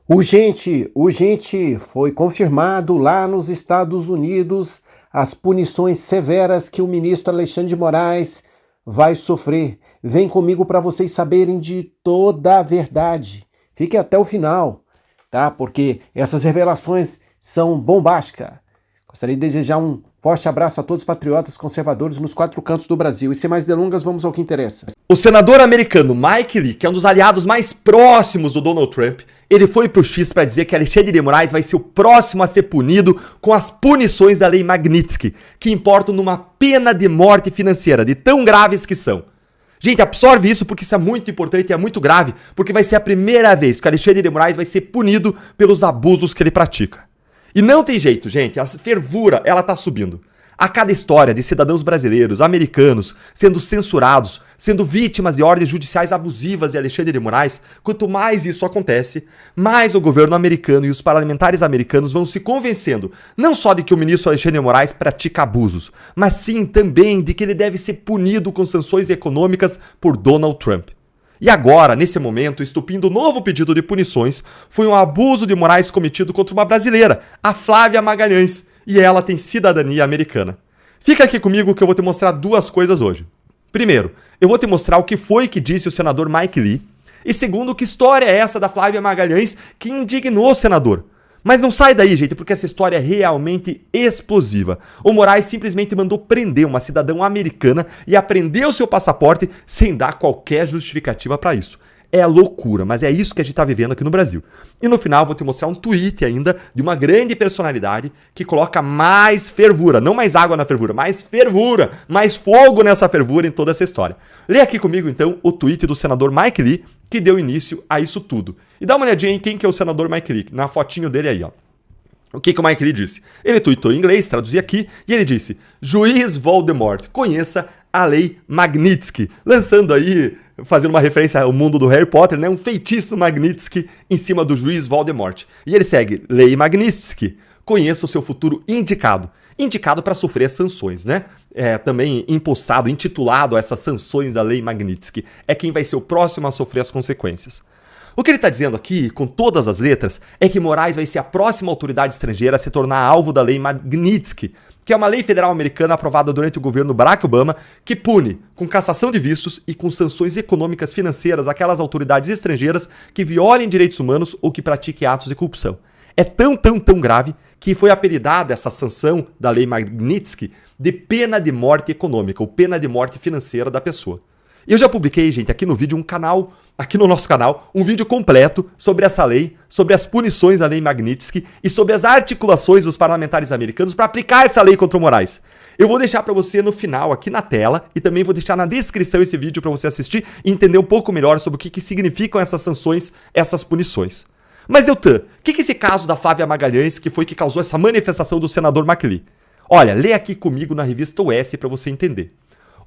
Urgente, urgente, foi confirmado lá nos Estados Unidos as punições severas que o ministro Alexandre de Moraes vai sofrer. Vem comigo para vocês saberem de toda a verdade. Fiquem até o final, tá? Porque essas revelações são bombásticas. Gostaria de desejar um forte abraço a todos os patriotas conservadores nos 4 cantos do Brasil. E sem mais delongas, vamos ao que interessa. O senador americano Mike Lee, que é um dos aliados mais próximos do Donald Trump, ele foi pro X para dizer que Alexandre de Moraes vai ser o próximo a ser punido com as punições da Lei Magnitsky, que importam numa pena de morte financeira, de tão graves que são. Gente, absorve isso porque isso é muito importante e é muito grave, porque vai ser a primeira vez que Alexandre de Moraes vai ser punido pelos abusos que ele pratica. E não tem jeito, gente, a fervura, ela tá subindo. A cada história de cidadãos brasileiros, americanos, sendo censurados, sendo vítimas de ordens judiciais abusivas de Alexandre de Moraes, quanto mais isso acontece, mais o governo americano e os parlamentares americanos vão se convencendo, não só de que o ministro Alexandre de Moraes pratica abusos, mas sim também de que ele deve ser punido com sanções econômicas por Donald Trump. E agora, nesse momento, estupindo o novo pedido de punições, foi um abuso de Moraes cometido contra uma brasileira, a Flávia Magalhães, e ela tem cidadania americana. Fica aqui comigo que eu vou te mostrar 2 coisas hoje. Primeiro, eu vou te mostrar o que foi que disse o senador Mike Lee, e segundo, que história é essa da Flávia Magalhães que indignou o senador. Mas não sai daí, gente, porque essa história é realmente explosiva. O Moraes simplesmente mandou prender uma cidadã americana e apreendeu seu passaporte sem dar qualquer justificativa para isso. É loucura, mas é isso que a gente está vivendo aqui no Brasil. E no final vou te mostrar um tweet ainda de uma grande personalidade que coloca mais fervura, não mais água na fervura, mais fervura, mais fogo nessa fervura em toda essa história. Lê aqui comigo então o tweet do senador Mike Lee que deu início a isso tudo. E dá uma olhadinha em quem que é o senador Mike Lee, na fotinho dele aí, ó. O que o Mike Lee disse? Ele tweetou em inglês, traduzi aqui, e ele disse: Juiz Voldemort, conheça a Lei Magnitsky, lançando aí, fazendo uma referência ao mundo do Harry Potter, né? Um feitiço Magnitsky em cima do juiz Voldemort. E ele segue: Lei Magnitsky, conheça o seu futuro indicado. Indicado para sofrer sanções, né? Também empossado, intitulado a essas sanções da Lei Magnitsky. É quem vai ser o próximo a sofrer as consequências. O que ele está dizendo aqui, com todas as letras, é que Moraes vai ser a próxima autoridade estrangeira a se tornar alvo da Lei Magnitsky, que é uma lei federal americana aprovada durante o governo Barack Obama, que pune com cassação de vistos e com sanções econômicas financeiras aquelas autoridades estrangeiras que violem direitos humanos ou que pratiquem atos de corrupção. É tão grave que foi apelidada essa sanção da Lei Magnitsky de pena de morte econômica, ou pena de morte financeira da pessoa. Eu já publiquei, gente, aqui no vídeo aqui no nosso canal, um vídeo completo sobre essa lei, sobre as punições da Lei Magnitsky e sobre as articulações dos parlamentares americanos para aplicar essa lei contra o Moraes. Eu vou deixar para você no final aqui na tela e também vou deixar na descrição esse vídeo para você assistir e entender um pouco melhor sobre o que significam essas sanções, essas punições. Mas, Deltan, o que é esse caso da Flávia Magalhães que foi que causou essa manifestação do senador Mike Lee? Olha, lê aqui comigo na revista US para você entender.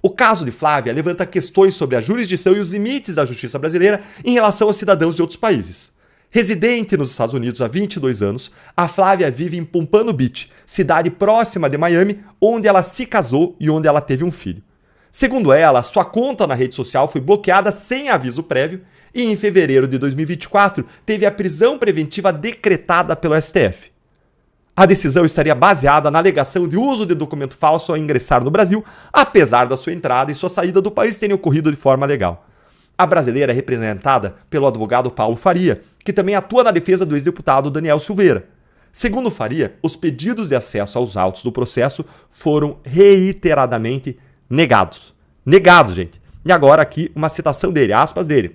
O caso de Flávia levanta questões sobre a jurisdição e os limites da justiça brasileira em relação aos cidadãos de outros países. Residente nos Estados Unidos há 22 anos, a Flávia vive em Pompano Beach, cidade próxima de Miami, onde ela se casou e onde ela teve um filho. Segundo ela, sua conta na rede social foi bloqueada sem aviso prévio e em fevereiro de 2024 teve a prisão preventiva decretada pelo STF. A decisão estaria baseada na alegação de uso de documento falso ao ingressar no Brasil, apesar da sua entrada e sua saída do país terem ocorrido de forma legal. A brasileira é representada pelo advogado Paulo Faria, que também atua na defesa do ex-deputado Daniel Silveira. Segundo Faria, os pedidos de acesso aos autos do processo foram reiteradamente negados. Negados, gente. E agora aqui uma citação dele, aspas dele.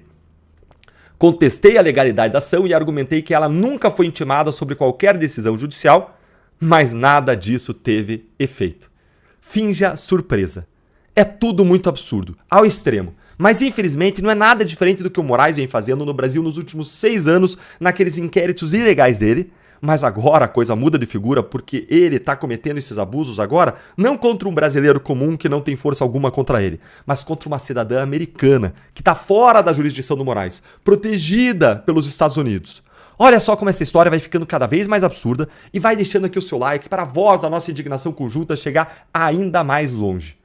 Contestei a legalidade da ação e argumentei que ela nunca foi intimada sobre qualquer decisão judicial, mas nada disso teve efeito. Finja surpresa. É tudo muito absurdo, ao extremo. Mas infelizmente não é nada diferente do que o Moraes vem fazendo no Brasil nos últimos 6 anos naqueles inquéritos ilegais dele. Mas agora a coisa muda de figura porque ele está cometendo esses abusos agora não contra um brasileiro comum que não tem força alguma contra ele, mas contra uma cidadã americana que está fora da jurisdição do Moraes, protegida pelos Estados Unidos. Olha só como essa história vai ficando cada vez mais absurda e vai deixando aqui o seu like para a voz da nossa indignação conjunta chegar ainda mais longe.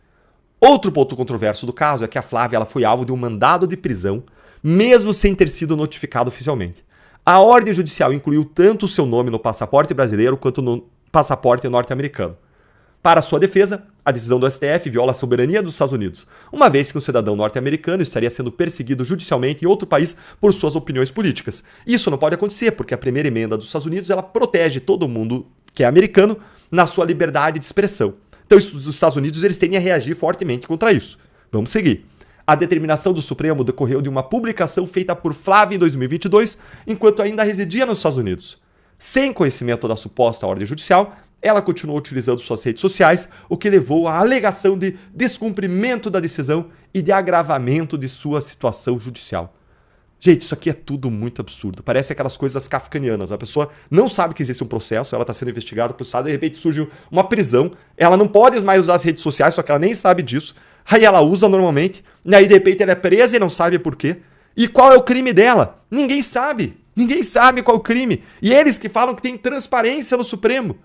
Outro ponto controverso do caso é que a Flávia ela foi alvo de um mandado de prisão, mesmo sem ter sido notificada oficialmente. A ordem judicial incluiu tanto o seu nome no passaporte brasileiro quanto no passaporte norte-americano. Para sua defesa, a decisão do STF viola a soberania dos Estados Unidos, uma vez que um cidadão norte-americano estaria sendo perseguido judicialmente em outro país por suas opiniões políticas. Isso não pode acontecer, porque a primeira emenda dos Estados Unidos ela protege todo mundo que é americano na sua liberdade de expressão. Então, os Estados Unidos eles tendem a reagir fortemente contra isso. Vamos seguir. A determinação do Supremo decorreu de uma publicação feita por Flávia em 2022, enquanto ainda residia nos Estados Unidos. Sem conhecimento da suposta ordem judicial, ela continuou utilizando suas redes sociais, o que levou à alegação de descumprimento da decisão e de agravamento de sua situação judicial. Gente, isso aqui é tudo muito absurdo. Parece aquelas coisas kafkanianas. A pessoa não sabe que existe um processo, ela está sendo investigada por Estado, de repente surge uma prisão, ela não pode mais usar as redes sociais, só que ela nem sabe disso. Aí ela usa normalmente, e aí de repente ela é presa e não sabe por quê. E qual é o crime dela? Ninguém sabe. Ninguém sabe qual é o crime. E eles que falam que tem transparência no Supremo.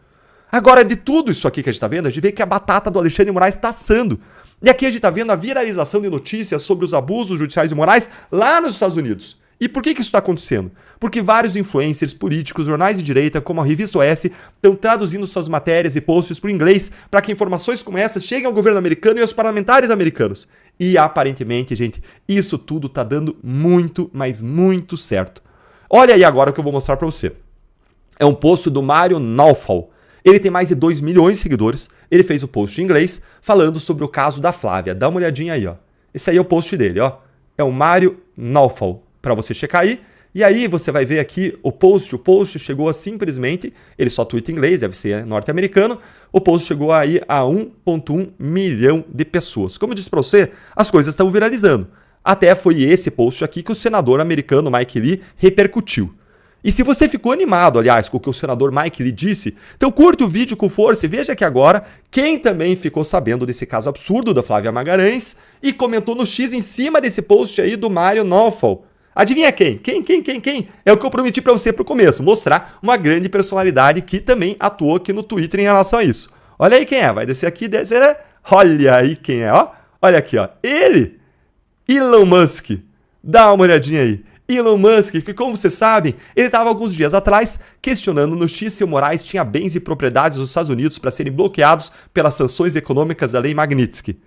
Agora, de tudo isso aqui que a gente está vendo, a gente vê que a batata do Alexandre de Moraes está assando. E aqui a gente está vendo a viralização de notícias sobre os abusos judiciais e morais lá nos Estados Unidos. E por que isso está acontecendo? Porque vários influencers, políticos, jornais de direita, como a Revista OS, estão traduzindo suas matérias e posts para o inglês para que informações como essas cheguem ao governo americano e aos parlamentares americanos. E aparentemente, gente, isso tudo está dando muito, mas muito certo. Olha aí agora o que eu vou mostrar para você. É um post do Mário Naufal. Ele tem mais de 2 milhões de seguidores. Ele fez o post em inglês falando sobre o caso da Flávia. Dá uma olhadinha aí, ó. Esse aí é o post dele, ó. É o Mário Naufal, para você checar aí. E aí você vai ver aqui o post. O post chegou a simplesmente, ele só tuita em inglês, deve ser norte-americano. O post chegou aí a 1,1 milhão de pessoas. Como eu disse para você, as coisas estão viralizando. Até foi esse post aqui que o senador americano Mike Lee repercutiu. E se você ficou animado, aliás, com o que o senador Mike Lee disse, então curte o vídeo com força e veja aqui agora quem também ficou sabendo desse caso absurdo da Flávia Magalhães e comentou no X em cima desse post aí do Mário Naufal. Adivinha quem? Quem? É o que eu prometi para você pro começo, mostrar uma grande personalidade que também atuou aqui no Twitter em relação a isso. Olha aí quem é, vai descer aqui, descer. Olha aí quem é, ó. Olha aqui, ó. Ele, Elon Musk. Dá uma olhadinha aí. Elon Musk, que como vocês sabem, ele estava alguns dias atrás questionando no X se o Moraes tinha bens e propriedades dos Estados Unidos para serem bloqueados pelas sanções econômicas da Lei Magnitsky.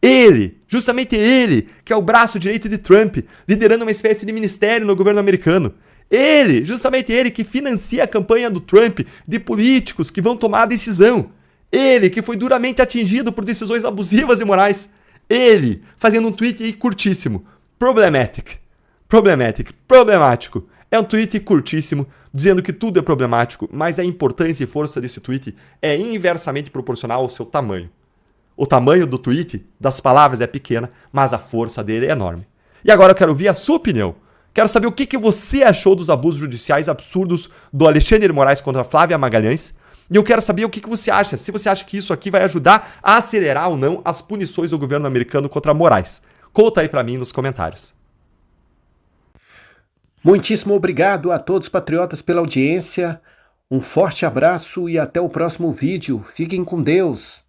Ele, justamente ele, que é o braço direito de Trump, liderando uma espécie de ministério no governo americano. Ele, justamente ele, que financia a campanha do Trump de políticos que vão tomar a decisão. Ele, que foi duramente atingido por decisões abusivas e morais. Ele, fazendo um tweet aí curtíssimo. Problemático. É um tweet curtíssimo, dizendo que tudo é problemático, mas a importância e força desse tweet é inversamente proporcional ao seu tamanho. O tamanho do tweet, das palavras, é pequena, mas a força dele é enorme. E agora eu quero ouvir a sua opinião. Quero saber o que você achou dos abusos judiciais absurdos do Alexandre de Moraes contra a Flávia Magalhães. E eu quero saber o que você acha, se você acha que isso aqui vai ajudar a acelerar ou não as punições do governo americano contra Moraes. Conta aí pra mim nos comentários. Muitíssimo obrigado a todos patriotas pela audiência. Um forte abraço e até o próximo vídeo. Fiquem com Deus.